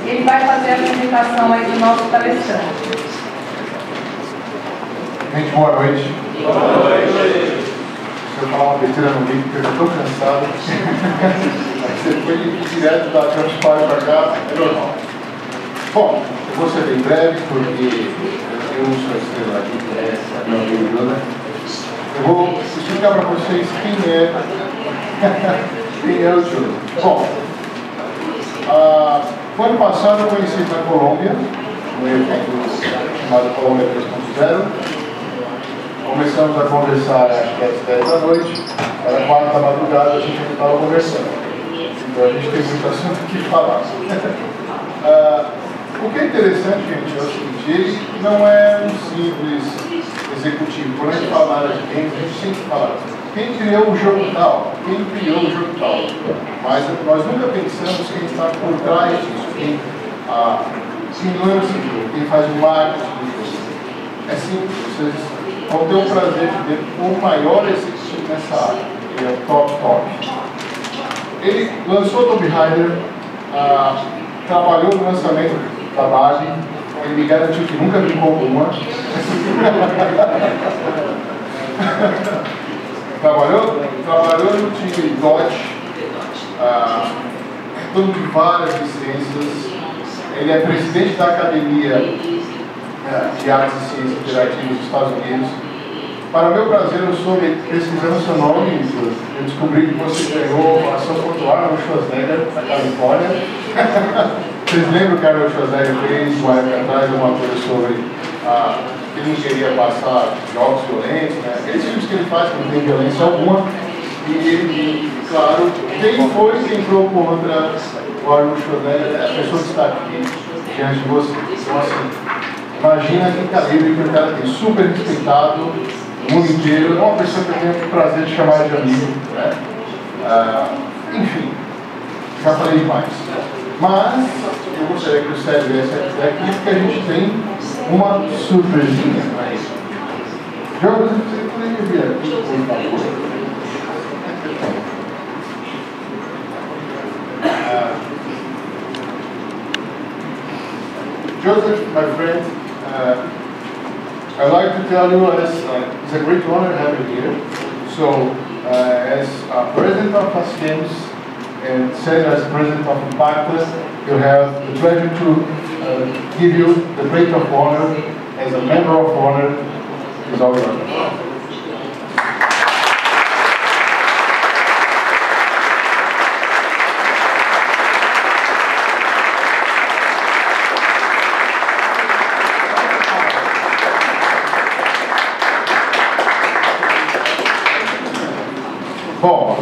Ele vai fazer a apresentação aí do nosso palestrante. Gente, boa noite. Boa noite. Se eu falar uma besteira no vídeo, porque eu estou cansado. Você foi direto da Transpar para cá, é normal. Bom, eu vou ser bem breve, porque eu sou a estrela aqui, que meu amigo, né? Eu vou explicar para vocês quem é o Ogilvy. Bom, no ano passado eu conheci na Colômbia, um evento chamado Colômbia 3.0. Começamos a conversar, acho que às 10 da noite, era 4 da madrugada, a gente estava conversando. Então a gente tem muito assunto que falar. O que é interessante, gente, é o seguinte, ele não é um simples executivo. Quando a gente fala na área de games, a gente sempre fala quem criou o jogo tal, quem criou o jogo tal. Mas nós nunca pensamos quem está por trás disso, quem lança o jogo, quem faz o marketing do jogo. É simples, vocês vão ter o prazer de ver o maior executivo nessa área. Ele é o top. Ele lançou Tomb Raider, trabalhou no lançamento da base, ele me garantiu que nunca brincou com uma. trabalhou no time Dodge, dono de várias licenças. Ele é presidente da Academia de Artes e Ciências Interativas dos Estados Unidos. Para meu prazer, eu soube, pesquisando seu nome, eu descobri que você ganhou a ação pontual no Schwarzenegger, na Califórnia. Vocês lembram que Arnold Schwarzenegger fez uma época atrás uma coisa sobre que ele não queria passar jogos violentos, né? Aqueles filmes que ele faz que não tem violência alguma. E claro, quem foi que entrou contra o Arnold Schwarzenegger? A pessoa que está aqui diante de você. Então, assim, imagina que calibre que o cara tem, super respeitado no mundo inteiro. É uma pessoa que eu tenho o prazer de chamar de amigo, né? Enfim, já falei demais. Mas eu gostaria que o Sérgio viesse aqui, porque a gente tem uma surpresinha para ele. Jogos, você poderia vir aqui, por favor? Joseph, my friend, I'd like to tell you it's a great honor to have you here. So, as president of ACIGAMES and as president of Impactus, you have the pleasure to give you the plate of honor. As a member of honor, is all yours. Bom,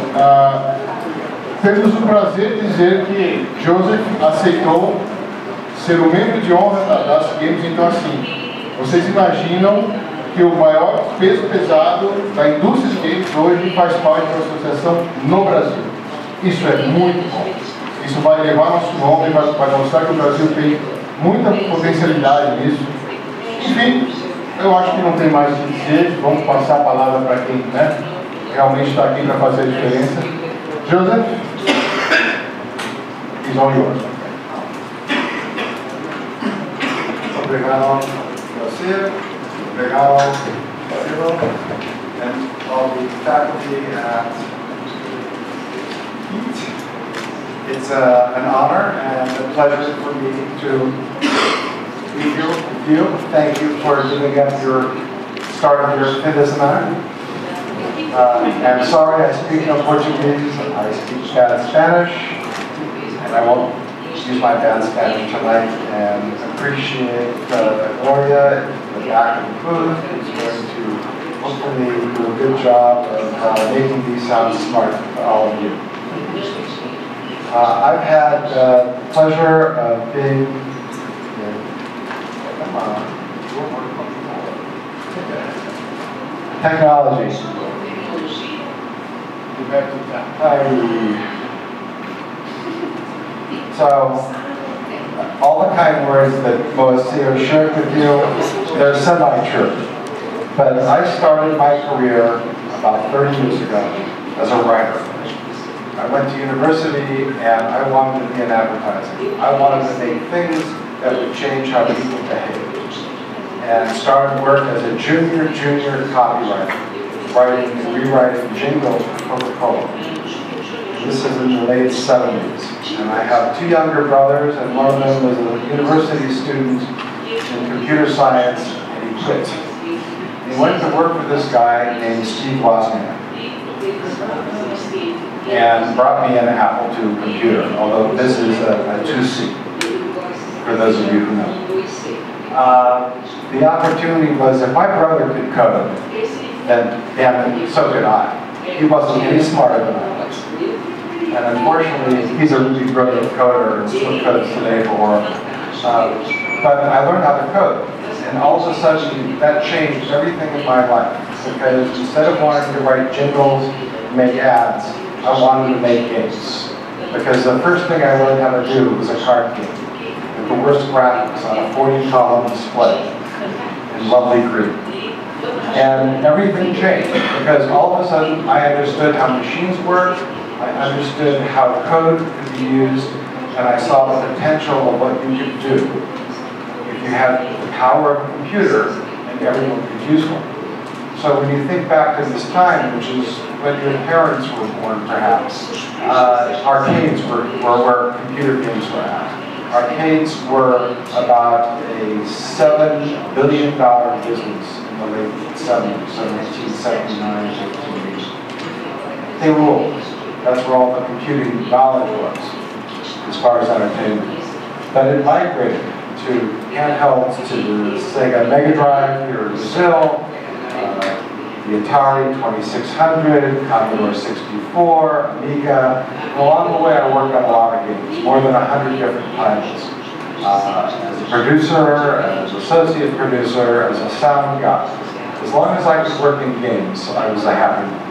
temos o prazer de dizer que Joseph aceitou ser o membro de honra da ACIGAMES. Então, assim, vocês imaginam que o maior peso pesado da indústria de games hoje faz parte da associação no Brasil. Isso é muito bom. Isso vai levar nosso nome, vai mostrar que o Brasil tem muita potencialidade nisso. Enfim, eu acho que não tem mais o que dizer. Vamos passar a palavra para quem, né, realmente está aqui para fazer a diferença. Joseph, is all yours. Obrigado a você, obrigado Cyril, and all the faculty at EAT. It's an honor and a pleasure for me to be here with you. Thank you for giving up your start of your fitness semester. I'm sorry I speak no Portuguese, I speak bad Spanish, and I won't use my bad Spanish tonight, and appreciate Gloria in the back of the booth, who's going to hopefully do a good job of making these sound smart for all of you. I've had the pleasure of being technology. So, all the kind words that most CEOs share with you, they're semi-true. But I started my career about 30 years ago as a writer. I went to university and I wanted to be in advertising. I wanted to make things that would change how people behave. And started work as a junior copywriter, writing and rewriting jingles for Coca-Cola. This is in the late 70s. And I have two younger brothers, and one of them was a university student in computer science, and he quit. And he went to work for this guy named Steve Wozniak, and brought me an Apple II computer, although this is a 2C, for those of you who know. The opportunity was, if my brother could code, then damn it, so could I. He wasn't any smarter than I was. And unfortunately, he's a really brilliant coder and still codes today for but I learned how to code. And all of a sudden, that changed everything in my life. Because instead of wanting to write jingles and make ads, I wanted to make games. Because the first thing I learned how to do was a card game. With the worst graphics on a 40-column display in lovely green. And everything changed. Because all of a sudden, I understood how machines work, I understood how code could be used, and I saw the potential of what you could do if you had the power of a computer and everyone could use one. So when you think back to this time, which is when your parents were born, perhaps, arcades were where computer games were at. Arcades were about a $7 billion business in the late 70s, so 1979, 1980. They ruled. That's where all the computing knowledge was, as far as entertainment. But it migrated to handhelds, to the Sega Mega Drive here in Brazil, the Atari 2600, Commodore 64, Amiga. And along the way, I worked on a lot of games, more than 100 different titles. As a producer, as an associate producer, as a sound guy. As long as I could work in games, I was a happy man.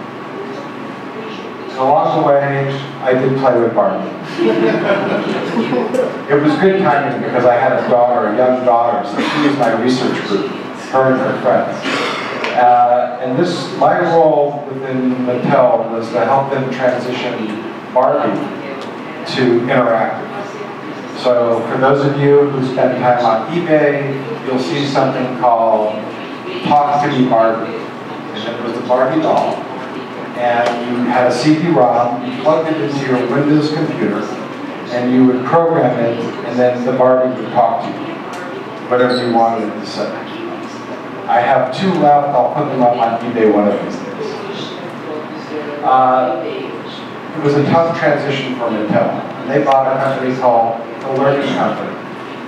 And along the way, I did play with Barbie. It was good timing because I had a daughter, a young daughter, so she was my research group, her and her friends. And my role within Mattel was to help them transition Barbie to interactive. So for those of you who spend time on eBay, you'll see something called Talk to Me Barbie. And it was the Barbie doll. And you had a CD-ROM, you plugged it into your Windows computer, and you would program it, and then the Barbie would talk to you, whatever you wanted it to say. I have two left, I'll put them up on eBay one of these days. It was a tough transition for Mattel. And they bought a company called the Learning Company.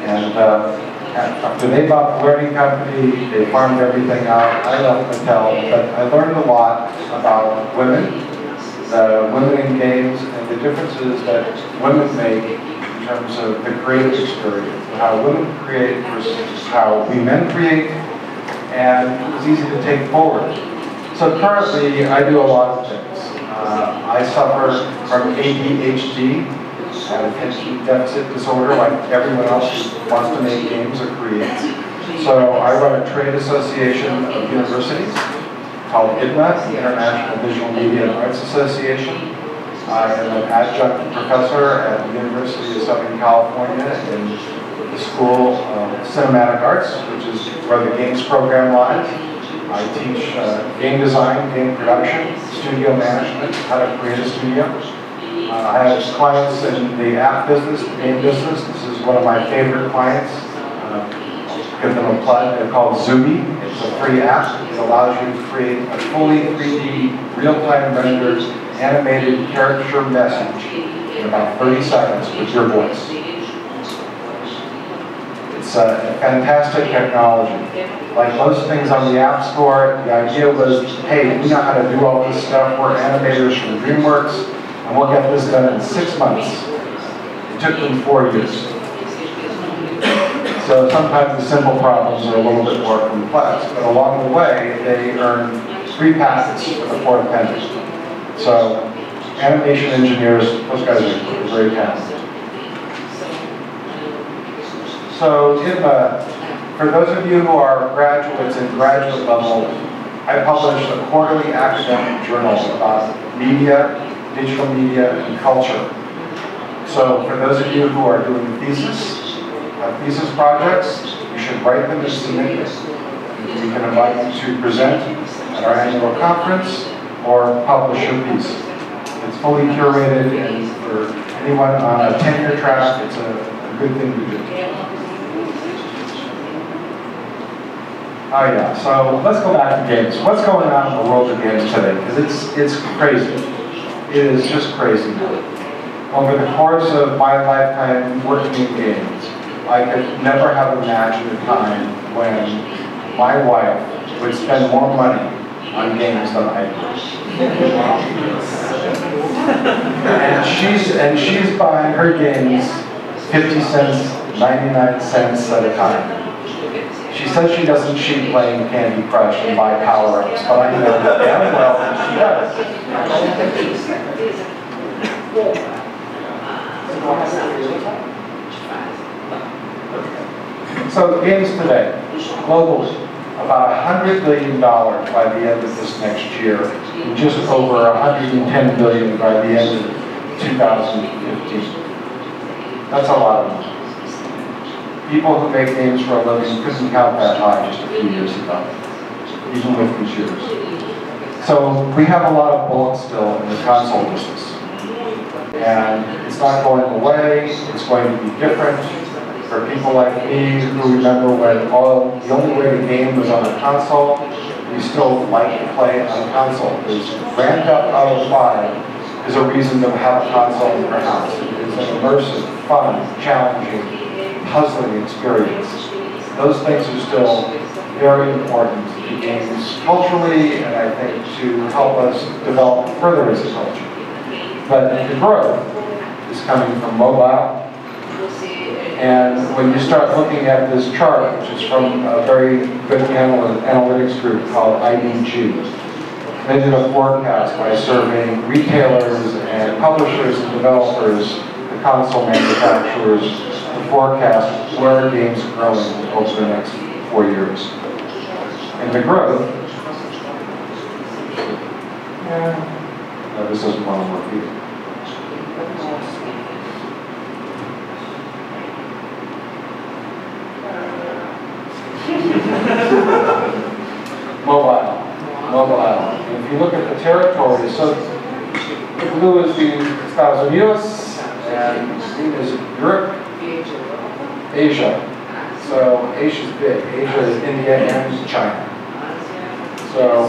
And after they bought the Learning Company, they farmed everything out. I left Mattel, but I learned a lot about women, women in games, and the differences that women make in terms of the creative experience, how women create versus how we men create, and it was easy to take forward. So currently, I do a lot of things. I suffer from ADHD, attention deficit disorder, like everyone else who wants to make games or create. So I run a trade association of universities called IDMA, the International Visual Media and Arts Association. I am an adjunct professor at the University of Southern California in the School of Cinematic Arts, which is where the games program lies. I teach game design, game production, studio management, how to create a studio. I have clients in the app business, the game business. This is one of my favorite clients. Give them a plug. They're called Zubi. It's a free app. It allows you to create a fully 3D, real-time rendered, animated character message in about 30 seconds with your voice. It's a fantastic technology. Like most things on the App Store, the idea was, hey, we know how to do all this stuff. We're animators from DreamWorks, and we'll get this done in 6 months. It took them 4 years. So sometimes the simple problems are a little bit more complex, but along the way, they earn 3 patents for the 4th penny. So animation engineers, those guys are very talented. So for those of you who are graduates and graduate level, I publish a quarterly academic journal about media, digital media, and culture. So for those of you who are doing thesis projects, you should write them and submit them. We can invite you to present at our annual conference or publish your piece. It's fully curated, and for anyone on a tenure track, it's a good thing to do. Oh yeah, so let's go back to games. What's going on in the world of games today? Because it's crazy. It is just crazy. Over the course of my lifetime working in games, I could never have imagined a time when my wife would spend more money on games than I do. and she's buying her games 50 cents, 99 cents at a time. She says she doesn't cheat playing Candy Crush and buy power-ups, but I know damn well that she does. So games today, globally, about $100 billion by the end of this next year, and just over $110 billion by the end of 2015. That's a lot of money. People who make games for a living couldn't count that high just a few years ago, even with computers. So we have a lot of bullets still in the console business. And it's not going away, it's going to be different. For people like me who remember when the only way the game was on a console, we still like to play on a console. Because Grand Theft Auto 5 is a reason to have a console in your house. It's an immersive, fun, challenging, puzzling experience. Those things are still very important to games culturally, and I think to help us develop further as a culture. But the growth is coming from mobile. And when you start looking at this chart, which is from a very good analytics group called IDG, they did a forecast by surveying retailers and publishers and developers, the console manufacturers, to forecast where games are growing over the next 4 years. And the growth, no, this doesn't want to work either. Mobile. If you look at the territories, so the blue is the Estados Unidos, and green is Europe, Asia. So Asia is big. Asia is India and China. So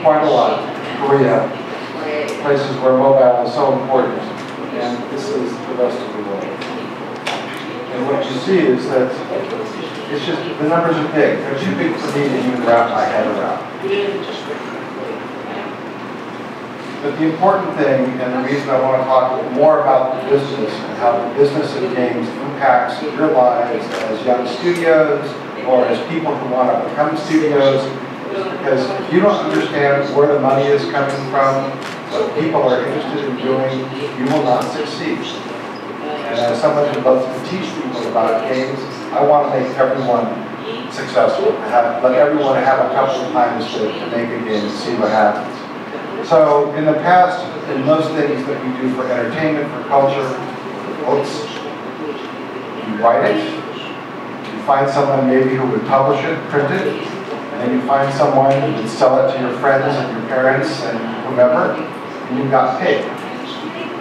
quite a lot. Korea, places where mobile is so important, and this is the rest of the world. And what you see is that it's just, the numbers are big. They're too big for me to even wrap my head around. But the important thing, and the reason I want to talk more about the business and how the business of games impacts your lives as young studios or as people who want to become studios, is because if you don't understand where the money is coming from, what people are interested in doing, you will not succeed. And as someone who loves to teach people about games, I want to make everyone successful. Let everyone have a couple of times to make a game and see what happens. So in the past, in most things that we do for entertainment, for culture, for books, you write it, you find someone maybe who would publish it, print it, and then you find someone who would sell it to your friends and your parents and whomever, and you got paid.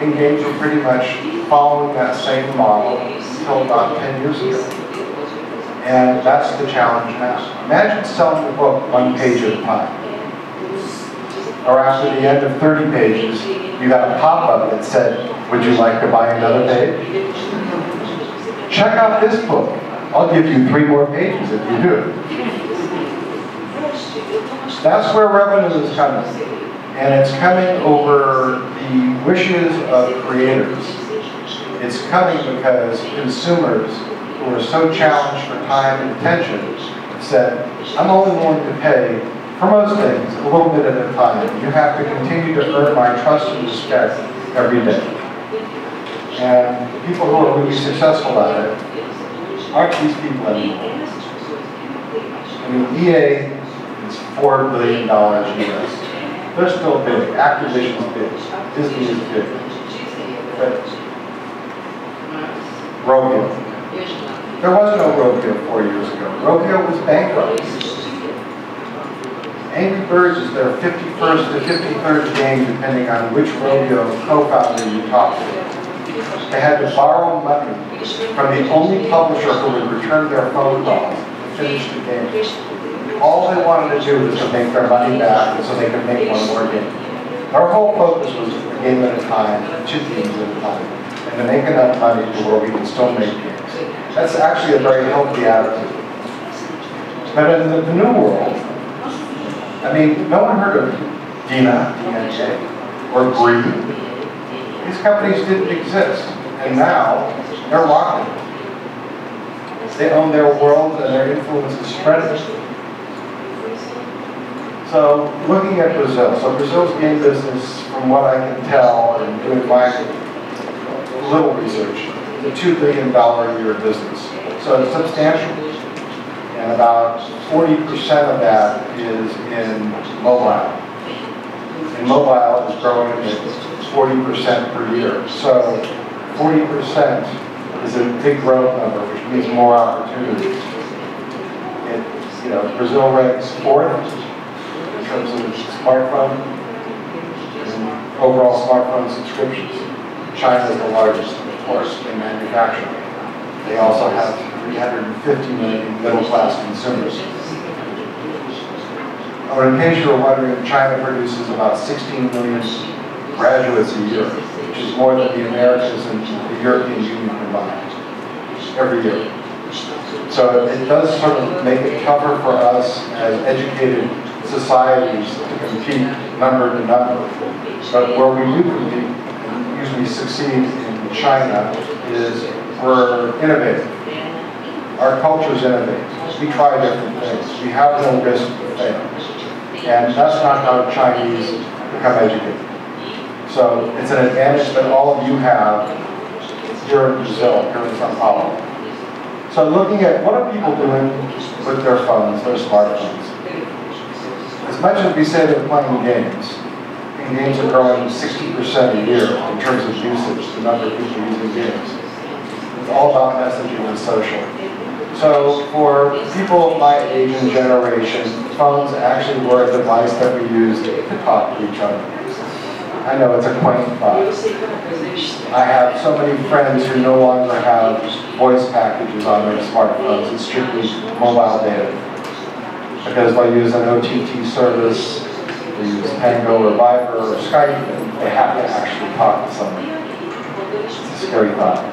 And games were pretty much following that same model until about 10 years ago. And that's the challenge now. Imagine selling a book 1 page at a time. Or after the end of 30 pages, you got a pop-up that said, would you like to buy another page? Check out this book. I'll give you 3 more pages if you do. That's where revenue is coming. And it's coming over the wishes of creators. It's coming because consumers who are so challenged for time and attention have said, I'm only willing to pay, for most things, a little bit at a time. You have to continue to earn my trust and respect every day. And the people who are really successful at it aren't these people anymore. I mean, EA is $4 billion US. They're still big. Activision's big. Disney is big. But Rovio. There was no Rovio 4 years ago. Rovio was bankrupt. Angry Birds is their 51st to 53rd game, depending on which Rovio co-founder you talk to. They had to borrow money from the only publisher who would return their phone calls to finish the game. All they wanted to do was to make their money back so they could make one more game. Our whole focus was a game at a time, 2 games at a time, and to make enough money to where we can still make games. That's actually a very healthy attitude. But in the new world, I mean, no one heard of Dina, D-N-K, or Green. These companies didn't exist, and now they're rocking. They own their world and their influence is spreading. So, looking at Brazil, so Brazil's game business, from what I can tell and doing my little research, is a $2 billion a year business. So it's substantial. And about 40% of that is in mobile. And mobile is growing at 40% per year. So 40% is a big growth number, which means more opportunities. Brazil ranks 4th in terms of smartphone and overall smartphone subscriptions. China is the largest, of course, in manufacturing. They also have 350 million middle-class consumers. In case you were wondering, China produces about 16 million graduates a year, which is more than the Americas and the European Union combined, every year. So it does sort of make it tougher for us as educated societies to compete number to number. But where we do compete, and usually succeed in China, is we're innovative. Our culture is innovative. We try different things. We have no risk of failure. And that's not how Chinese become educated. So it's an advantage that all of you have here in Brazil, here in São Paulo. So looking at what are people doing with their phones, their smartphones. As much as we say they're playing games, and games are growing 60% a year in terms of usage, the number of people using games. It's all about messaging and social. So for people of my age and generation, phones actually were a device that we used to talk to each other. I know it's a quaint thought. I have so many friends who no longer have voice packages on their smartphones. It's strictly mobile data. Because they use an OTT service, they use Tango or Viber or Skype, they have to actually talk to someone. It's a scary thought.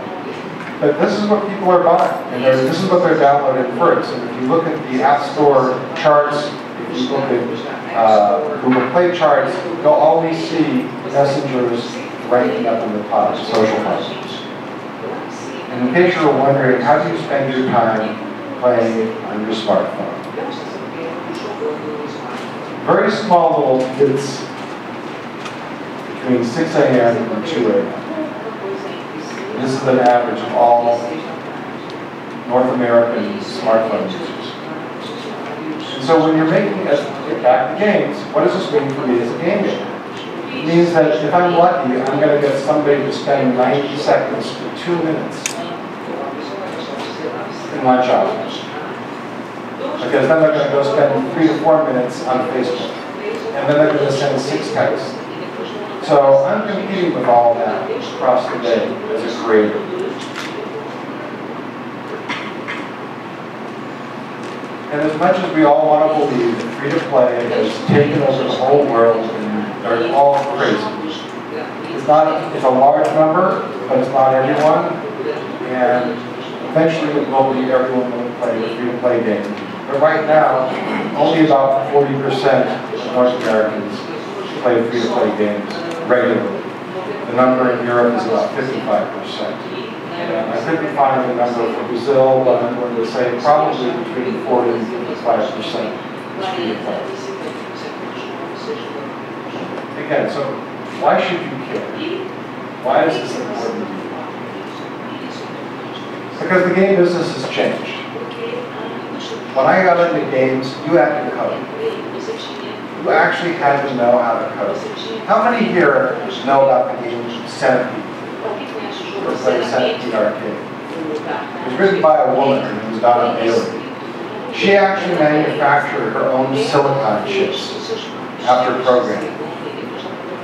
But this is what people are buying, and this is what they're downloading first. And if you look at the App Store charts, if you look at Google Play charts, you'll always see messengers ranking up in the top, social messages. And in case you were wondering, how do you spend your time playing on your smartphone? Very small little bits between 6 a.m. and 2 a.m. This is an average of all North American smartphone users. And so when you're making, get back to games, what does this mean for me as a game maker? It means that if I'm lucky, I'm going to get somebody to spend 90 seconds to 2 minutes in my job. Because then they're going to go spend 3 to 4 minutes on Facebook. And then they're going to send 6 texts. So I'm competing with all that across the day as a creator. And as much as we all want to believe that free-to-play has taken over the whole world and they're all crazy, it's a large number, but it's not everyone. And eventually it will be everyone will play a free-to-play game. But right now, only about 40% of North Americans play free-to-play games regularly. The number in Europe is about 55%. And I couldn't find the number for Brazil, but I'm going to say probably between 40 and 55% is free-to-play. Again, so why should you care? Why is this important to you? Because the game business has changed. When I got into games, you had to code. you actually had to know how to code. How many here know about the game Centipede? Or played Centipede Arcade? It was written by a woman, and it was Donna Bailey. She actually manufactured her own silicon chips after programming.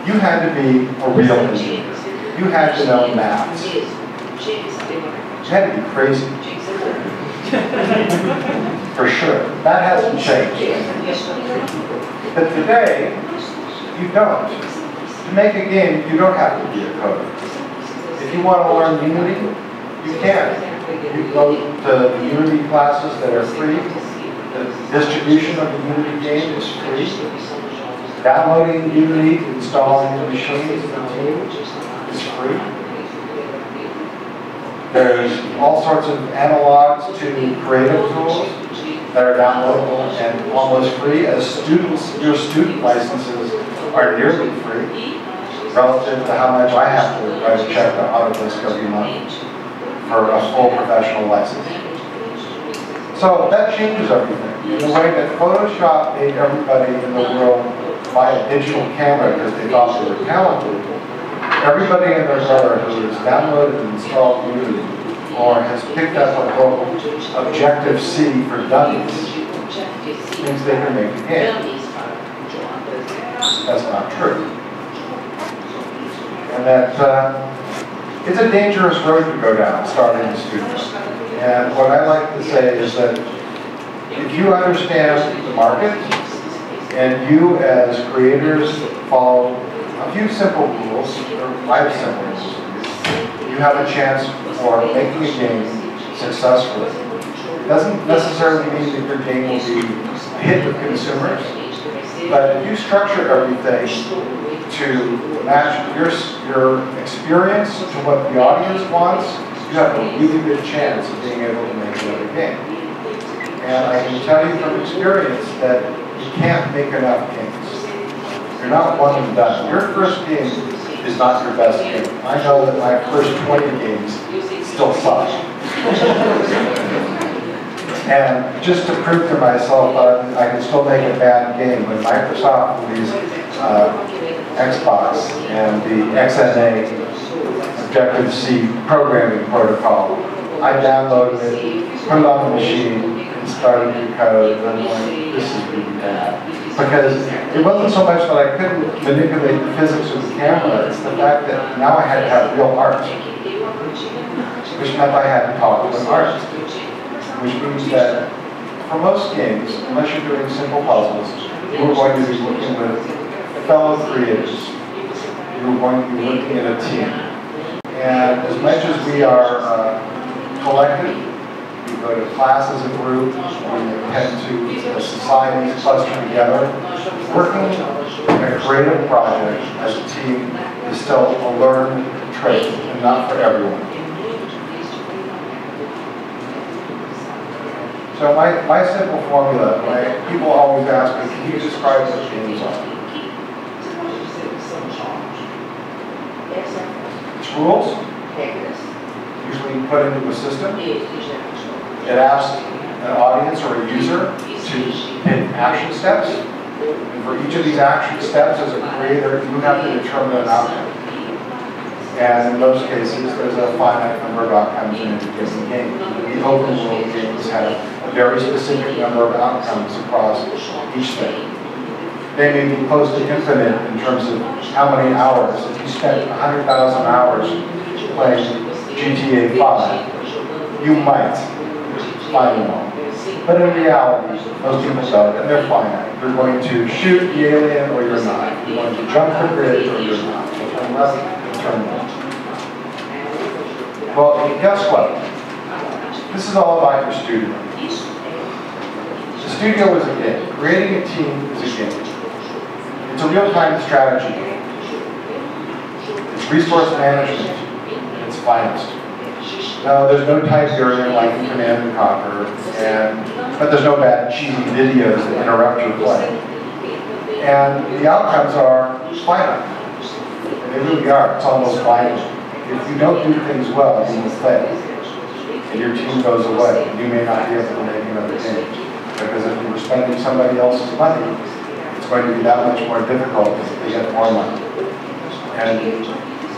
You had to be a real engineer. You had to know maths. You had to be crazy. For sure. That hasn't changed. But today, you don't. To make a game, you don't have to be a coder. If you want to learn Unity, you can. You go to the Unity classes that are free. The distribution of the Unity game is free. Downloading Unity, installing the machines in the team is free. There's all sorts of analogs to creative tools that are downloadable and almost free. As students, your student licenses are nearly free relative to how much I have to write a check to Autodesk every month for a full professional license. So that changes everything. In the way that Photoshop made everybody in the world buy a digital camera because they thought they were talented, everybody and their brother who has downloaded and installed Unity or has picked up a book, Objective-C for Dummies, thinks they can make a game. That's not true. And that it's a dangerous road to go down starting a studio. And what I like to say is that if you understand the market and you as creators follow a few simple rules, or 5 simple rules, you have a chance for making a game successfully. It doesn't necessarily mean that your game will be a hit with consumers, but if you structure everything to match your experience to what the audience wants, you have a really good chance of being able to make another game. And I can tell you from experience that you can't make enough games. You're not one and done. Your first game is not your best game. I know that my first 20 games still suck. And just to prove to myself that I can still make a bad game, when Microsoft released Xbox and the XNA Objective-C programming protocol, I downloaded it, put it on the machine, and started to code, and I'm like, this is really bad. Because it wasn't so much that I couldn't manipulate the physics of the camera, it's the fact that now I had to have real art. Which meant I had to talk to an artist. Which means that for most games, unless you're doing simple puzzles, you're going to be working with fellow creators. You're going to be working in a team. And as much as we are collective, we go to class as a group, we tend to, as societies, cluster together. Working in a creative project as a team is still a learned trait and not for everyone. So my simple formula, people always ask me, can you describe what games are? It's rules, usually put into a system. It asks an audience or a user to take action steps. And for each of these action steps, as a creator, you have to determine an outcome. And in most cases, there's a finite number of outcomes in a given game. The open world games have a very specific number of outcomes across each thing. They may be close to infinite in terms of how many hours. If you spent 100,000 hours playing GTA 5, you might find them all. But in reality, most people don't, and they're finite. You're going to shoot the alien or you're not. You're going to jump the bridge or you're not. Turn left and turn left. Well, guess what? This is all about your studio. The studio is a game. Creating a team is a game. It's a real-time strategy game. It's resource management at its finest. No, there's no type variant like in Command & Conquer, but there's no bad cheesy videos that interrupt your play. And the outcomes are finite. And they really are. It's almost binary. If you don't do things well, you will fail. And your team goes away. You may not be able to make another game. Because if you were spending somebody else's money, it's going to be that much more difficult as they get more money. And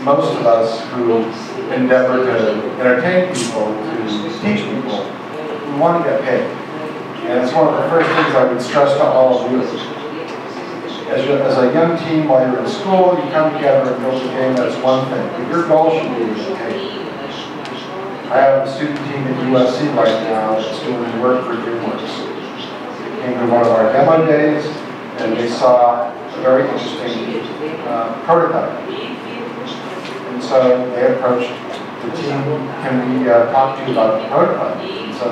most of us who endeavor to entertain people, to teach people, we want to get paid. And it's one of the first things I would stress to all of you. As a young team, while you're in school, you come together and build a game, that's one thing. But your goal should be to get paid. I have a student team at USC right now that's doing work for DreamWorks. They came to one of our demo days, and they saw a very interesting prototype. And so they approached the team, can we talk to you about the prototype? And so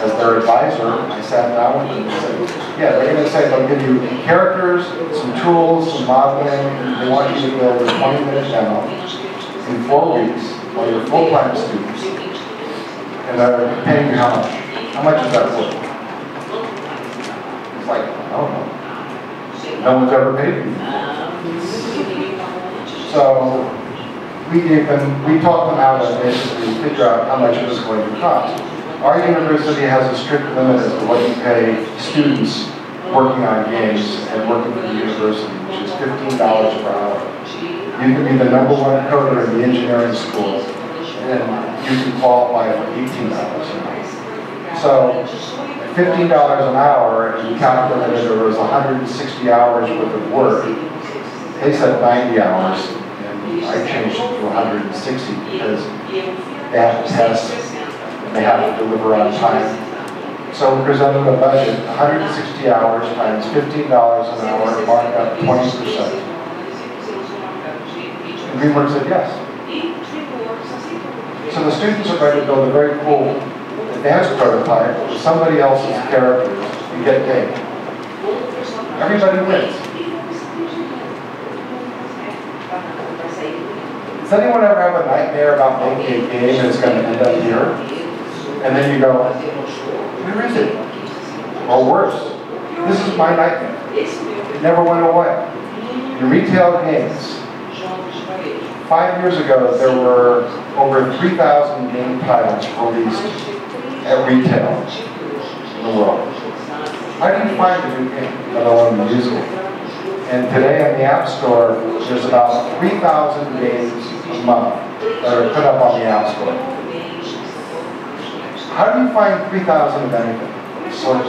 as their advisor, I sat down with them and said, yeah, they're going to say they'll give you characters, some tools, some modeling, and they want you to build a 20-minute demo in 4 weeks while you're full-time students. And they're paying you how much? How much is that worth? It's like, I don't know. No one's ever paid me. So we taught them how to basically figure out how much it was going to cost. Our university has a strict limit as to what you pay students working on games and working for the university, which is $15 per hour. You can be the #1 coder in the engineering school, and you can qualify for $18 an hour. So at $15 an hour, and you calculated there was 160 hours worth of work. They said 90 hours, and I changed it to 160 because they have to test. They have to deliver on time. So we presented a budget, 160 hours times $15 an hour, marked up 20%. And DreamWorks said yes. So the students are going to build a very cool advanced prototype with somebody else's characters and get paid. Everybody wins. Does anyone ever have a nightmare about making a game that's going to end up here? And then you go, where is it? Or worse, this is my nightmare. It never went away. In retail games, 5 years ago, there were over 3,000 game titles released at retail in the world. How do you find a new game, let alone the music? And today on the App Store, there's about 3,000 games a month that are put up on the App Store. How do you find 3,000 of anything? Sort of.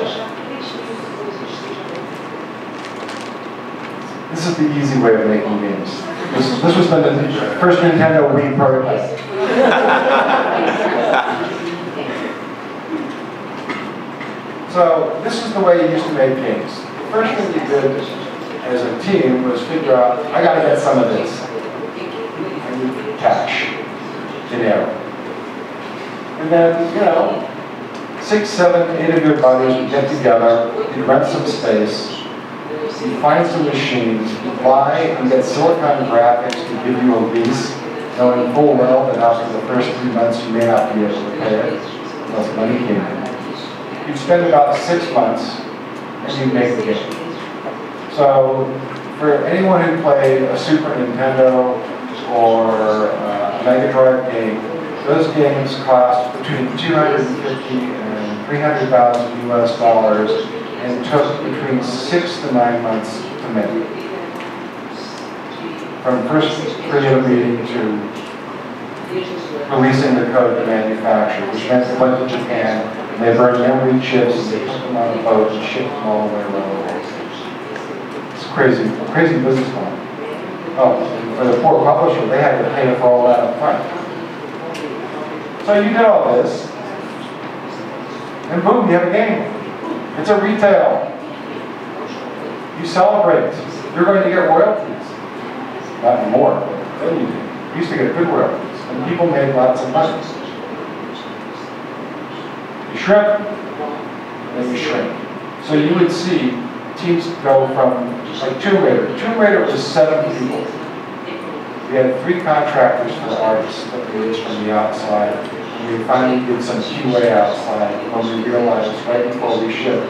This is the easy way of making games. This was the first Nintendo Wii prototype. So this is the way you used to make games. The first thing you did as a team was figure out, I got to get some of this. I need cash, dinero. And then, you know, 6, 7, 8 of your buddies would get together, you'd rent some space, you'd find some machines, you'd buy and get Silicon Graphics to give you a lease, knowing full well that after the first 3 months you may not be able to pay it, unless money came in. You'd spend about 6 months, and you'd make the game. So, for anyone who played a Super Nintendo or a Mega Drive game, those games cost between $250,000 and $300,000 US and took between 6 to 9 months to make. From first creative meeting to releasing the code to manufacture, which meant they went to Japan and they burned memory chips and they put them on a boat and shipped them all the way around the world. It's crazy, crazy business model. Oh, and for the poor publisher, they had to pay for all that up front. So you did all this, and boom, you have a game. It's a retail. You celebrate. You're going to get royalties. Not anymore, but then you did. You used to get good royalties, and people made lots of money. You shrink, and then you shrink. So you would see teams go from, like Tomb Raider. Tomb Raider was 7 people. We had 3 contractors for artists that we used from the outside. And we finally did some QA outside when we realized right before we shipped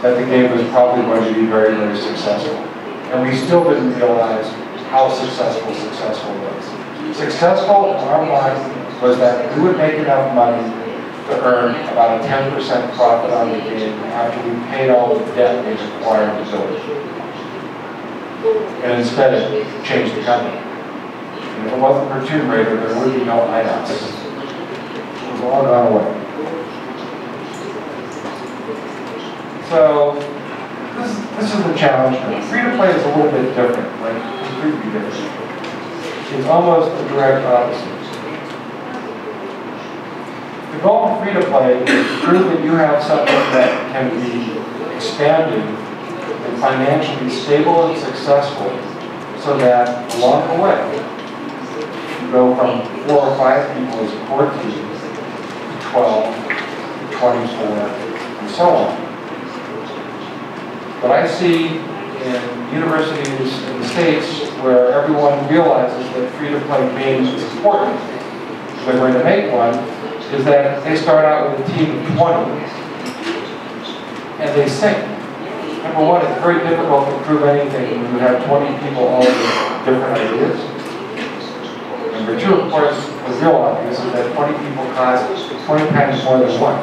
that the game was probably going to be very, very successful. And we still didn't realize how successful was. Successful in our mind was that we would make enough money to earn about a 10% profit on the game after we paid all the debt we required to build it. and instead it changed the company. And if it wasn't for Tomb Raider, there would be no Eidos. It was all gone away. So this is the challenge. Free-to-play is a little bit different, like completely different. It's almost the direct opposite. The goal of free-to-play is to prove that you have something that can be expanded and financially stable and successful, so that along the way, you go from 4 or 5 people as a core team to 12, to 24, and so on. What I see in universities in the States where everyone realizes that free-to-play games is important, if they're going to make one, is that they start out with a team of 20 and they sync. Number one, it's very difficult to prove anything when you have 20 people all with different ideas. Number two, of course, the real obvious is that 20 people cost 20 times more than one.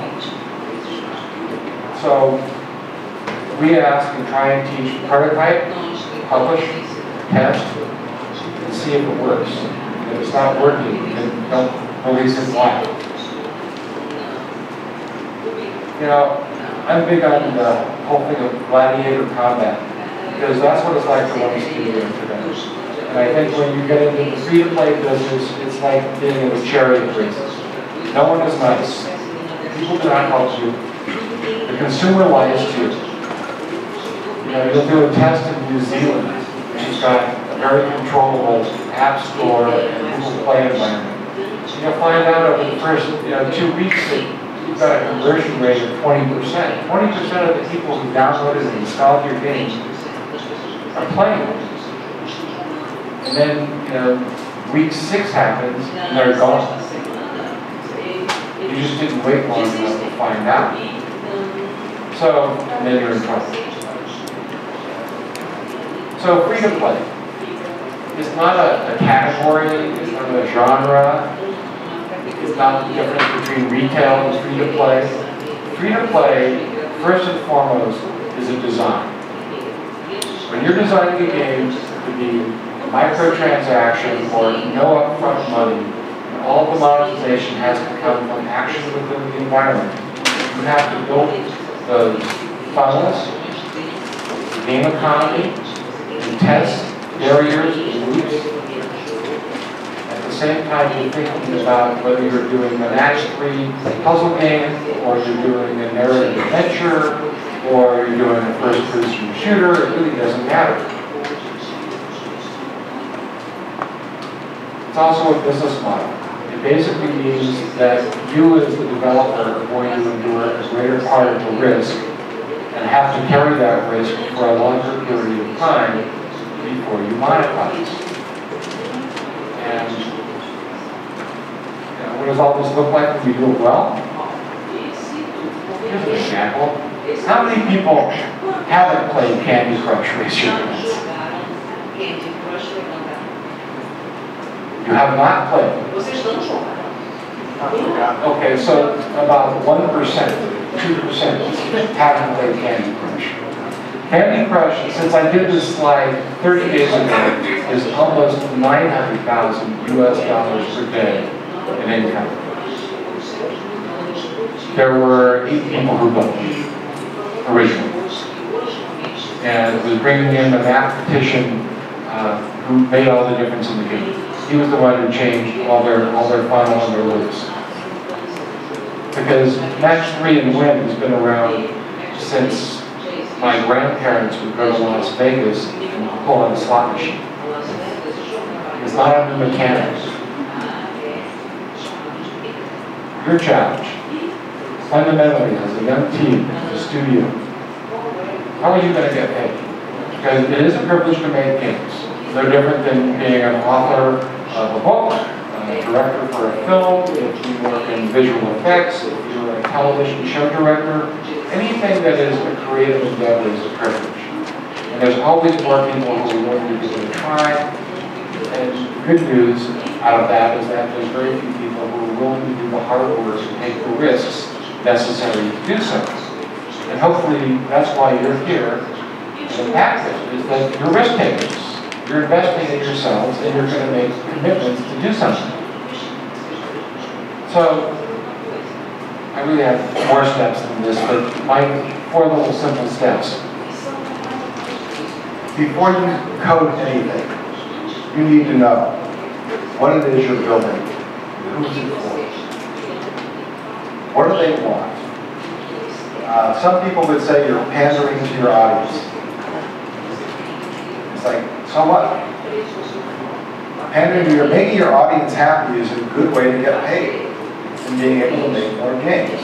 So we ask and try and teach prototype, publish, test, and see if it works. If it's not working, then don't release it live. You know, I'm big on the whole thing of gladiator combat, because that's what it's like to run a studio today. And I think when you get into the free-to-play business, it's like being in a chariot race. No one is nice. People do not help you. The consumer lies to you. You know, you'll do a test in New Zealand, which has got a very controllable app store and Google Play environment. And you'll find out over the first 2 weeks that you've got a conversion rate of 20%. 20% of the people who downloaded and installed your game are playing it. And then, week 6 happens and they're gone. You just didn't wait long enough to find out. So, and then you're in trouble. So, free-to-play is not a category, it's not a genre. It's not the difference between retail and free-to-play. Free-to-play, first and foremost, is a design. When you're designing a game to be a microtransaction or no upfront money, and all the monetization has to come from action within the environment, you have to build the funnels, the game economy, and test barriers and loops. At the same time, you're thinking about whether you're doing an Act-3 puzzle game, or you're doing a narrative adventure, or you're doing a first-person shooter. It really doesn't matter. It's also a business model. It basically means that you as the developer are going to endure a greater part of the risk and have to carry that risk for a longer period of time before you monetize. And what does all this look like when we do it well? Here's an example. How many people haven't played Candy Crush? Raise your hands. You have not played. Okay, so about 1%, 2% haven't played Candy Crush. Candy Crush, since I did this slide 30 days ago, is almost $900,000 US per day in income. There were 8 people who built it originally. And it was bringing in the mathematician who made all the difference in the game. He was the one who changed all their funnel and their loops. Because Match 3 and Win has been around since my grandparents would go to Las Vegas and pull on a slot machine. It's not a new mechanics. Your challenge, fundamentally, as a young team, as a studio, how are you going to get paid? Because it is a privilege to make games. No different than being an author of a book, a director for a film, if you work in visual effects, if you're a television show director, anything that is a creative endeavor is a privilege. And there's always more people who are willing to give it a try. And the good news out of that is that there's very few people who are willing to do the hard work and take the risks necessary to do so. And hopefully that's why you're here, And active is that you're risk takers. You're investing in yourselves and you're going to make commitments to do something. So, I really have more steps than this, but my 4 little simple steps. Before you code anything, you need to know what it is you're building. Who's it for? What do they want? Some people would say you're pandering to your audience. It's like, so what? Pandering to making your audience happy is a good way to get paid and being able to make more games.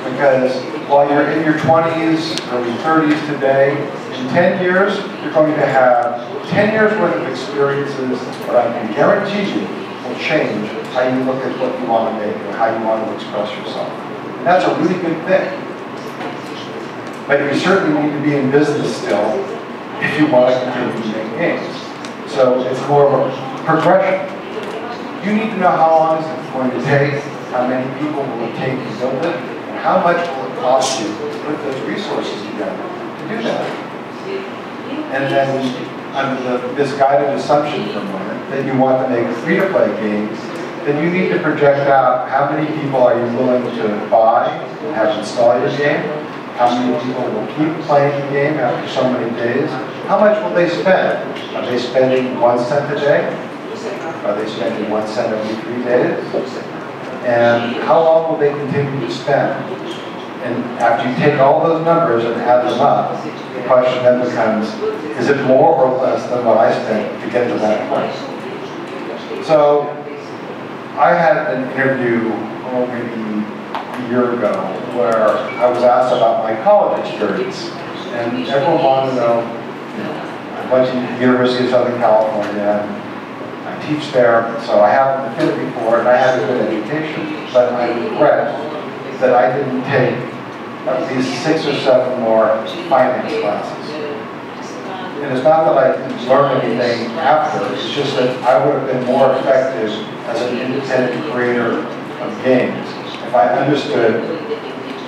Because while you're in your 20s, early 30s today, in 10 years, you're going to have 10 years worth of experiences that I can guarantee you will change how you look at what you want to make and how you want to express yourself. And that's a really good thing. But you certainly need to be in business still if you want to continue to make games. So it's more of a progression. You need to know how long is it going to take, how many people will it take to build it, and how much will it cost you to put those resources together to do that. And then, under the misguided assumption for a moment that you want to make free-to-play games, then you need to project out how many people are you willing to buy and have install your game, how many people will keep playing the game after so many days, how much will they spend? Are they spending 1 cent a day? Are they spending 1 cent every 3 days? And how long will they continue to spend? And after you take all those numbers and add them up, the question then becomes, is it more or less than what I spent to get to that point? So, I had an interview, maybe a year ago, where I was asked about my college experience. And everyone wanted to know, I went to the University of Southern California, I teach there, so I haven't been fit before, and I had a good education. But I regret that I didn't take at least 6 or 7 more finance classes. And it's not that I didn't learn anything after, it's just that I would have been more effective as an independent creator of games if I understood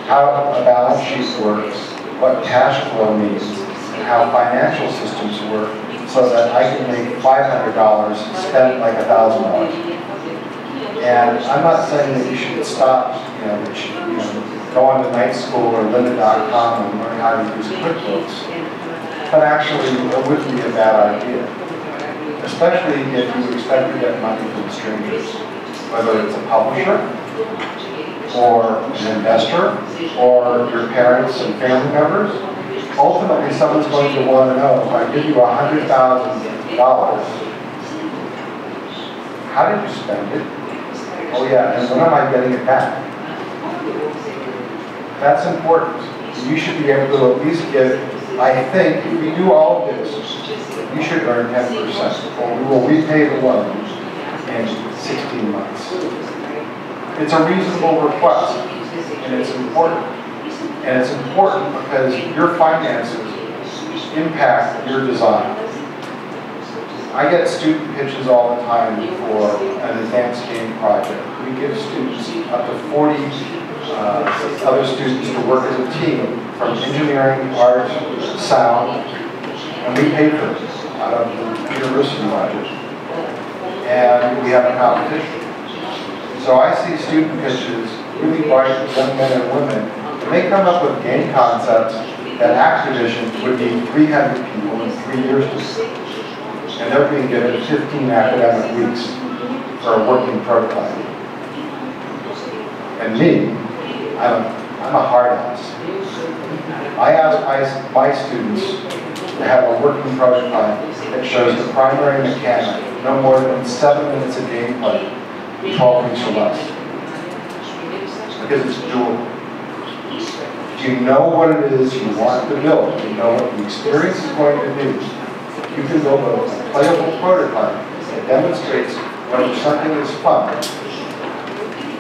how a balance sheet works, what cash flow means, and how financial systems work, so that I can make $500, spend like $1,000. And I'm not saying that you should stop, go on to night school or lynda.com and learn how to use QuickBooks. But actually, it wouldn't be a bad idea. Especially if you expect to get money from strangers, whether it's a publisher, or an investor, or your parents and family members. Ultimately, someone's going to want to know, if I give you $100,000, how did you spend it? Oh yeah, and when am I getting it back? That's important. You should be able to at least give, I think, if we do all of this, you should earn 10%, or we will repay the loan in 16 months. It's a reasonable request, and it's important. And it's important because your finances impact your design. I get student pitches all the time for an advanced game project. We give students up to 40 other students to work as a team from engineering, art, sound, and we pay for this out of the university budget. And we have a competition. So I see student pitches, really bright young men and women, and they come up with game concepts that Activision would need 300 people in 3 years to do. And they're being given 15 academic weeks for a working prototype. And me, I'm a hard ass. I ask my students to have a working prototype that shows the primary mechanic, no more than 7 minutes of gameplay, 12 weeks or less. Because it's doable. If you know what it is you want to build, you know what the experience is going to be, you can build a playable prototype that demonstrates whether something is fun,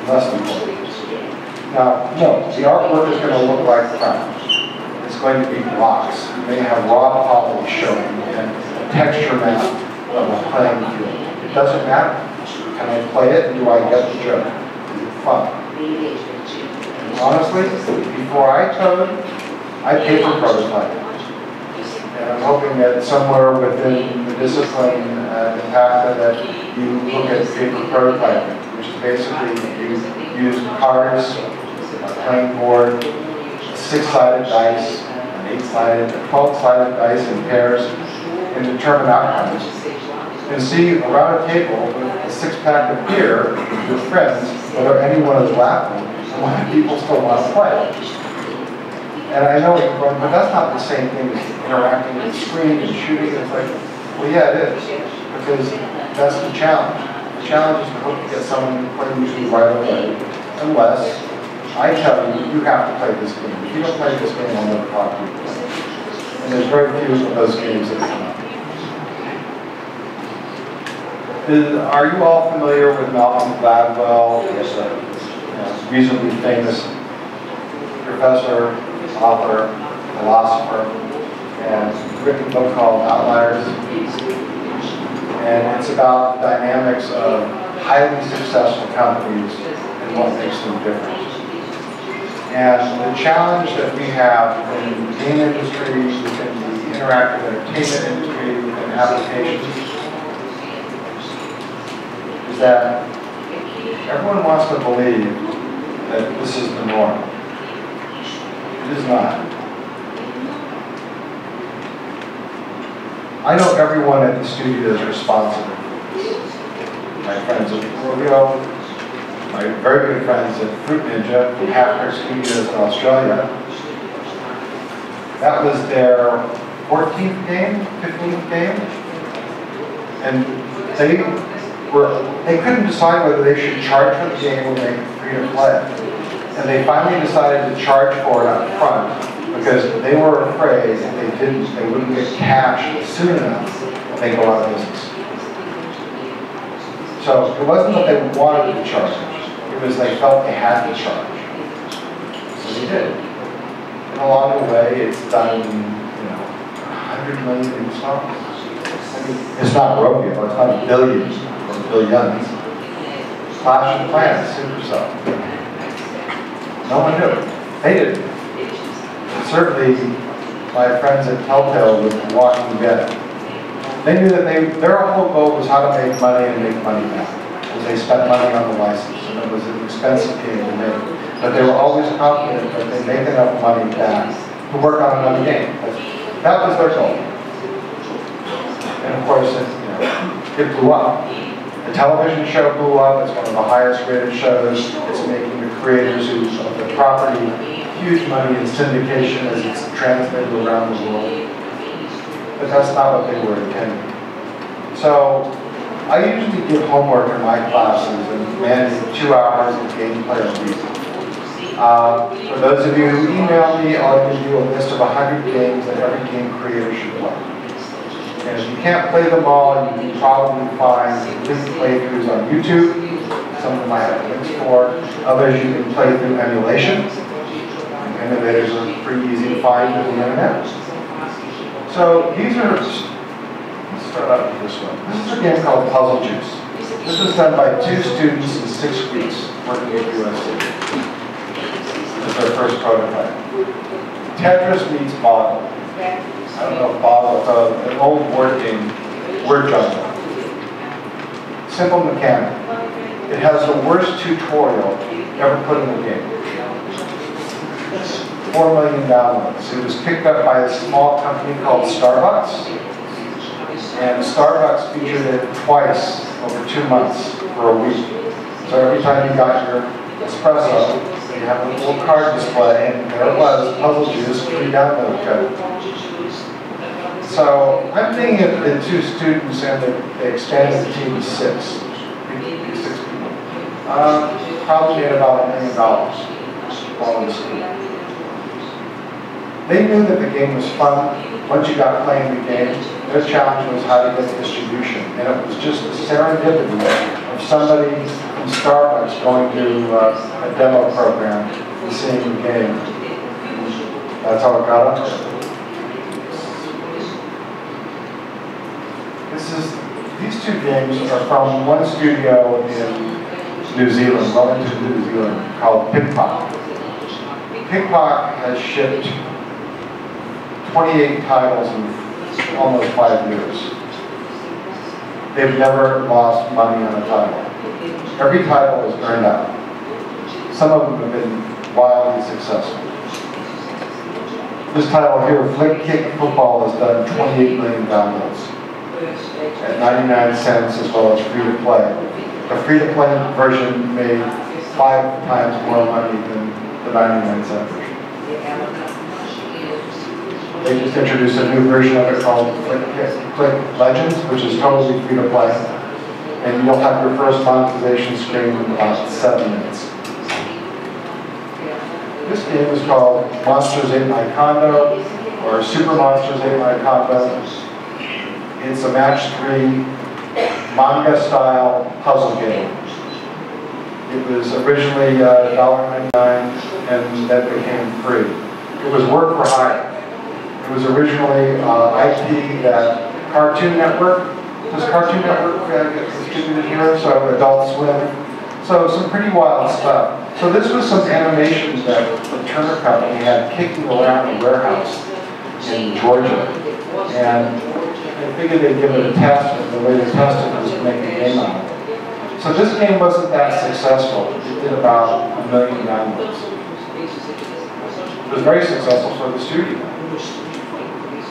less than fun. Now, no, the artwork is going to look like crap. It's going to be blocks. You may have raw poly showing and a texture map of a playing field. It doesn't matter. Can I play it? Do I get the joke? Is it fun? And honestly, before I code, I paper prototype. And I'm hoping that somewhere within the discipline and the path that you look at paper prototyping, which is basically you use cards, a playing board, a 6-sided dice, an 8-sided, a 12-sided dice in pairs, and determine outcomes. And see around a table with a 6-pack of beer with friends whether anyone is laughing and whether people still want to play. And I know you're going, but that's not the same thing as interacting with the screen and shooting. It's like, well, yeah, it is, because that's the challenge. The challenge is to hope to get someone to play usually right away, unless I tell you, you have to play this game. If you don't play this game, I'll never talk to you. And there's very few of those games that come up. Are you all familiar with Malcolm Gladwell? He's a reasonably famous professor, author, philosopher, and written a book called Outliers. And it's about the dynamics of highly successful companies and what makes them different. And the challenge that we have in the game industry, within the interactive entertainment industry, within applications, is that everyone wants to believe that this is the norm. It is not. I know everyone at the studio is responsible for this. My friends at Rovio, my very good friends at Fruit Ninja, from Hacker Studios in Australia. That was their 14th game, 15th game, and they couldn't decide whether they should charge for the game or make it free to play. And they finally decided to charge for it up front because they were afraid if they didn't, they wouldn't get cash soon enough and they go out of business. So it wasn't that they wanted to charge, it was they felt they had to charge. So they did. And along the way, it's done, 100 million installs. I mean, it's not Rovio, it's not billions or billions. Clash of Clans, Supercell. No one knew. They didn't. And certainly, my friends at Telltale with Walking Dead, they knew that their whole goal was how to make money and make money back. Because they spent money on the license, and it was an expensive game to make. But they were always confident that they'd make enough money back to work on another game. That was their goal. And of course, it blew up. The television show blew up. It's one of the highest rated shows. It's making the creators of the property huge money in syndication as it's transmitted around the world. But that's not what they were intending. So I usually give homework in my classes and mandate 2 hours of gameplay a week. For those of you who email me, I'll give you a list of 100 games that every game creator should play. And if you can't play them all, you can probably find complete playthroughs on YouTube. Some of them I have links for. Others you can play through emulation. And emulators are pretty easy to find on the internet. So these are, let's start out with this one. This is a game called Puzzle Juice. This was done by 2 students in 6 weeks working at USC. This is their first prototype. Tetris meets Boggle. I don't know if Boggle, an old board game, word jumble. Simple mechanic. It has the worst tutorial ever put in the game. 4 million downloads. It was picked up by a small company called Starbucks. And Starbucks featured it twice over 2 months for a week. So every time you got your espresso, you have a little card display, and there it was, Puzzle Juice, free download code. So I'm thinking of the 2 students, and they expanded the team to 6 people. Probably made about $1 million while in school. They knew that the game was fun. Once you got playing the game, their challenge was how to get distribution. And it was just a serendipity of somebody from Starbucks going to a demo program and seeing the game. That's how it got up there. These 2 games are from one studio in New Zealand, Wellington, New Zealand, called Pickpock. Pickpock has shipped 28 titles in almost 5 years. They've never lost money on a title. Every title is earned out. Some of them have been wildly successful. This title here, Flick Kick Football, has done 28 million downloads at 99 cents as well as free to play. The free to play version made 5 times more money than the 99 cent version. They just introduced a new version of it called Flick Legends, which is totally free to play. And you'll have your first monetization screen in about 7 minutes. This game is called Monsters Ate My Condo, or Super Monsters Ate My Condo. It's a match 3 manga-style puzzle game. It was originally $1.99 and then became free. It was work for hire. It was originally IP that Cartoon Network. Does Cartoon Network get distributed here? So Adult Swim. So some pretty wild stuff. So this was some animation that the Turner Company had kicking around a warehouse in Georgia. And they figured they'd give it a test, and the way they tested it was to make a game out of it. So this game wasn't that successful. It did about 1 million downloads. It was very successful for the studio.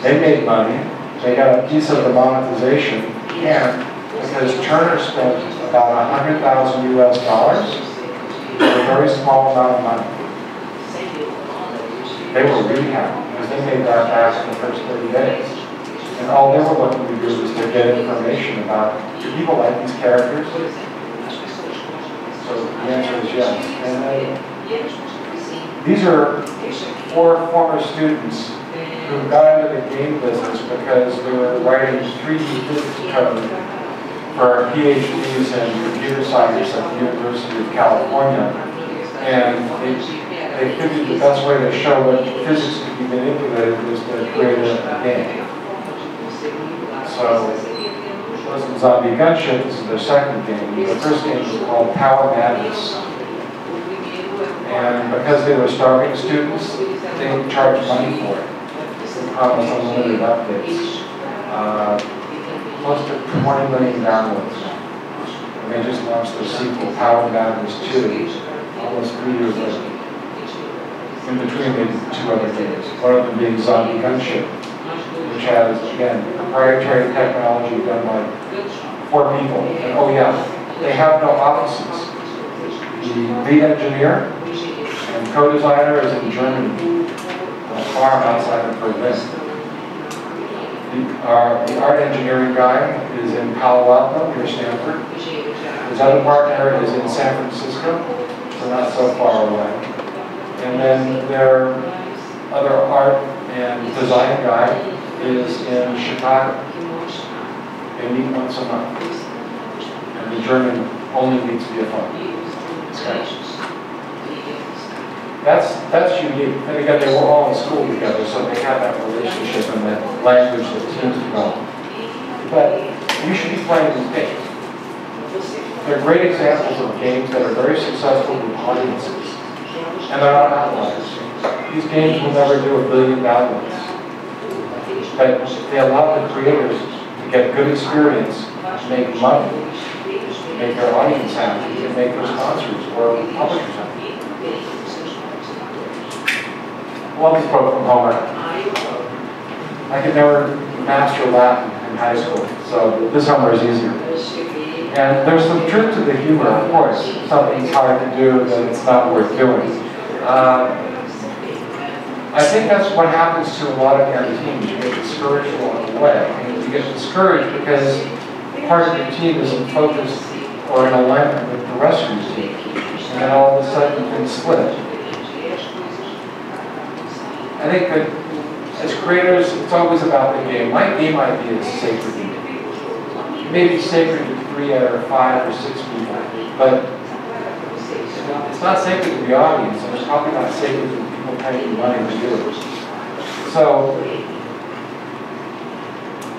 They made money. They got a piece of the monetization, and because Turner spent about $100,000 US for a very small amount of money, they were really happy because they made that back in the first 30 days. And all they were looking to do was to get information about, do people like these characters? So the answer is yes. And these are 4 former students who got into the game business because they were writing 3D physics code for PhDs in computer science at the University of California. And they figured the best way to show what physics could be manipulated was to create a game. So it wasn't Zombie Gunship, this is their second game. The first game was called Power Madness. And because they were starving students, they charged money for it. They promised unlimited updates. Close to 20 million downloads. And they just launched their sequel, Power Madness 2, almost 3 years later. In between, they did 2 other games. One of them being Zombie Gunship, which has, again, proprietary technology done by 4 people. And oh yeah, they have no offices. The lead engineer and co-designer is in Germany, on a farm outside of Berlin. The art engineering guy is in Palo Alto, near Stanford. His other partner is in San Francisco, so not so far away. And then their other art and design guy is in Chicago. They meet once a month. And the German only meets via phone. That's unique. And again, they were all in school together, so they have that relationship and that language that teams develop. But you should be playing these games. They're great examples of games that are very successful with audiences. And they're not outliers. These games will never do 1 billion downloads. But they allow the creators to get good experience, make money, make their audience happy, and make their sponsors or publishers happy. Well, this quote from Homer. I could never master Latin in high school, so this Homer is easier. And there's some truth to the humor, of course. If something's hard to do, then it's not worth doing. I think that's what happens to a lot of young teams. You get discouraged along the way. And you get discouraged because part of your team isn't focused or in alignment with the rest of your team. And then all of a sudden things split. I think that as creators, it's always about the game. My game idea is sacred to me. It may be sacred to 3 or 5 or 6 people, but it's not sacred to the audience, and it's probably not sacred to the people paying money to do it. So,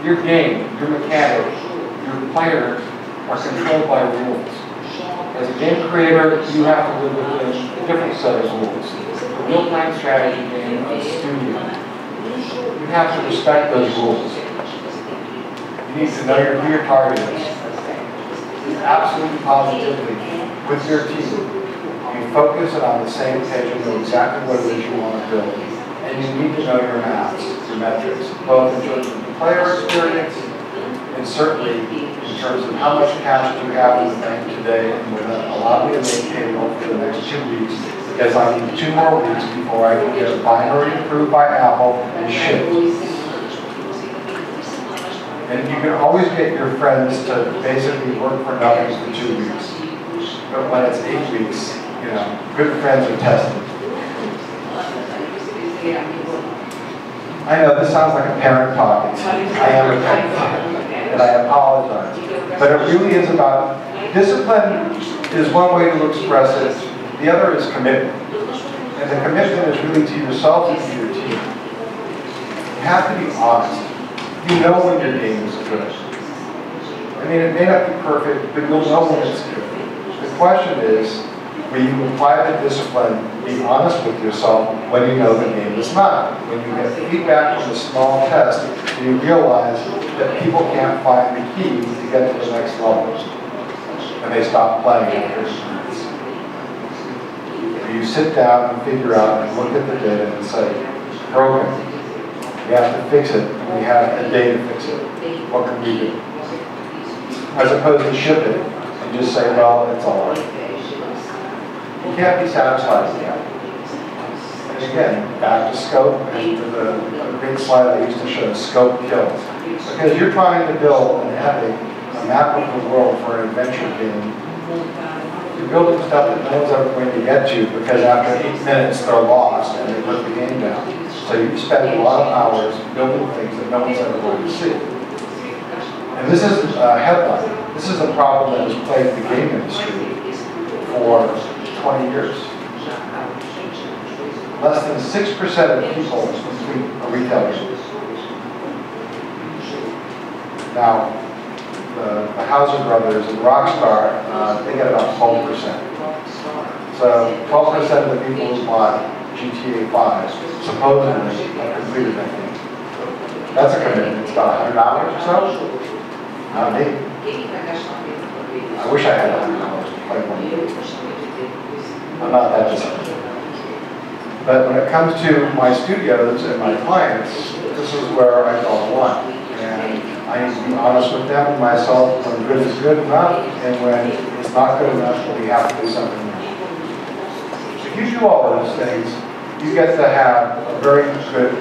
your game, your mechanic, your players are controlled by rules. As a game creator, you have to live within a different set of rules. A real-time strategy game, a studio. you have to respect those rules. You need to know who your target is. Absolutely positively, with your team, you focus it on the same page and know exactly what it is you want to build. And you need to know your maths, your metrics, both in terms of the player experience and certainly in terms of how much cash do you have in the bank today and will that allow me to make payroll for the next 2 weeks, because I need 2 more weeks before I can get a binary approved by Apple and shipped. And you can always get your friends to basically work for nothing for 2 weeks. But when it's 8 weeks, you know, good friends are tested. I know this sounds like a parent talking. I am a parent, and I apologize. But it really is about, discipline is one way to express it. The other is commitment. And the commitment is really to yourself and to your team. You have to be honest. You know when your game is good. I mean, it may not be perfect, but you'll know when it's good. The question is, will you apply the discipline, be honest with yourself when you know the game is not? When you get feedback from a small test, and you realize that people can't find the key to get to the next level, and they stop playing after 8 minutes. You sit down and figure out and look at the data and say, broken. We have to fix it, and we have a day to fix it. What can we do? As opposed to ship it and just say, well, it's all right. You can't be satisfied with that. And again, back to scope, and to the great slide I used to show, scope kills. Because you're trying to build an epic, a map of the world for an adventure game. You're building stuff that no one's ever going to get to, because after 8 minutes they're lost and they put the game down. So you spend a lot of hours building things that no one's ever going to see. And this is a headline. This is a problem that has plagued the game industry for 20 years. Less than 6% of people complete a retail game. Now, the Hauser brothers and Rockstar, they get about 12%. So 12% of the people who bought GTA 5 supposedly have completed that game. That's a commitment. It's about $100 or so. Not me. I wish I had $100 to play one game. I'm not that disciplined. But when it comes to my studios and my clients, this is where I draw the line. And I need to be honest with them and myself when good is good enough and when it's not good enough, we have to do something new. If you do all those things, you get to have a very good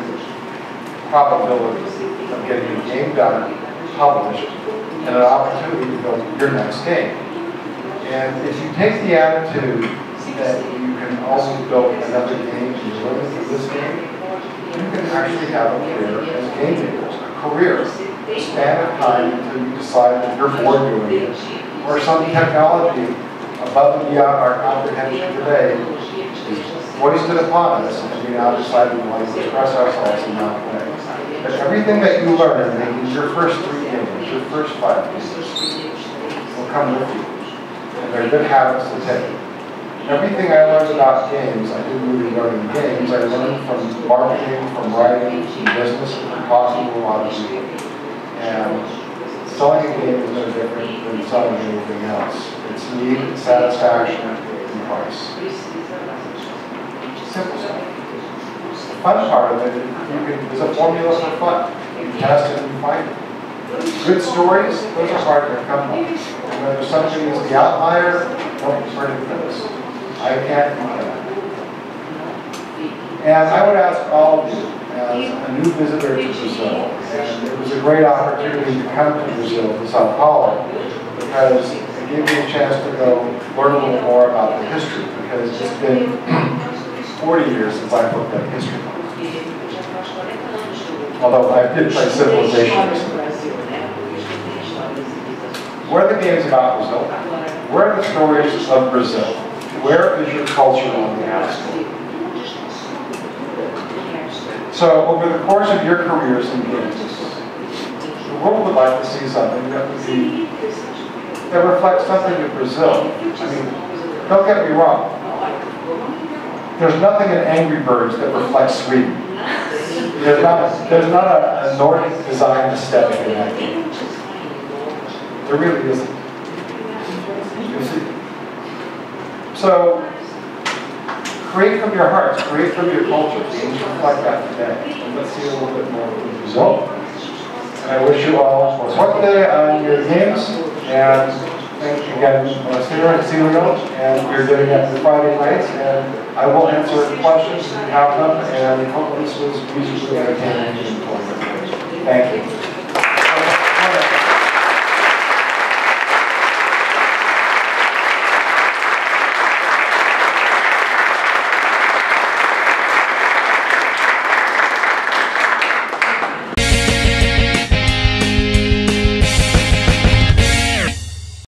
probability of getting a game done, published, and an opportunity to build your next game. And if you take the attitude that you can also build another game and you're living for this game, you can actually have a career as game makers, a career, a span of time until you decide that you're bored doing it, or some technology above and beyond our comprehension today is foisted upon us, and we now decide we want to express ourselves in that way. But everything that you learn in making your first 3 games, your first 5 games, will come with you. And they're good habits to take. Everything I learned about games, I didn't really learn in games. I learned from marketing, from writing, from business, and from talking to a lot of people. And selling a game is no different than selling anything else. It's need, satisfaction, and price. Simple stuff. The fun part of it is a formula for fun. You test it and you find it. Good stories, those are hard to come by. And when there's something that's the outlier, don't turn it this. I can't do that. And I would ask all of you, as a new visitor to Brazil, and it was a great opportunity to come to Brazil, to Sao Paulo, because it gave me a chance to go learn a little more about the history, because it's been 40 years since I looked at history. Although I did play Civilization recently. What are the games about Brazil? Where are the stories of Brazil? Where is your culture on the App Store? So over the course of your careers in games, the world would like to see something that reflects something of Brazil. I mean, don't get me wrong. There's nothing in Angry Birds that reflects Sweden. There's not a Nordic design aesthetic in that game. There really isn't. You see? So, create from your hearts, create from your culture. Games reflect that today. And let's see a little bit more of the result. And I wish you all a fun day on your games. And thank you again, Sarah and Celia. And we're doing it Friday nights. And I will answer questions if you have them. And hope this was musically entertaining and informative. Thank you.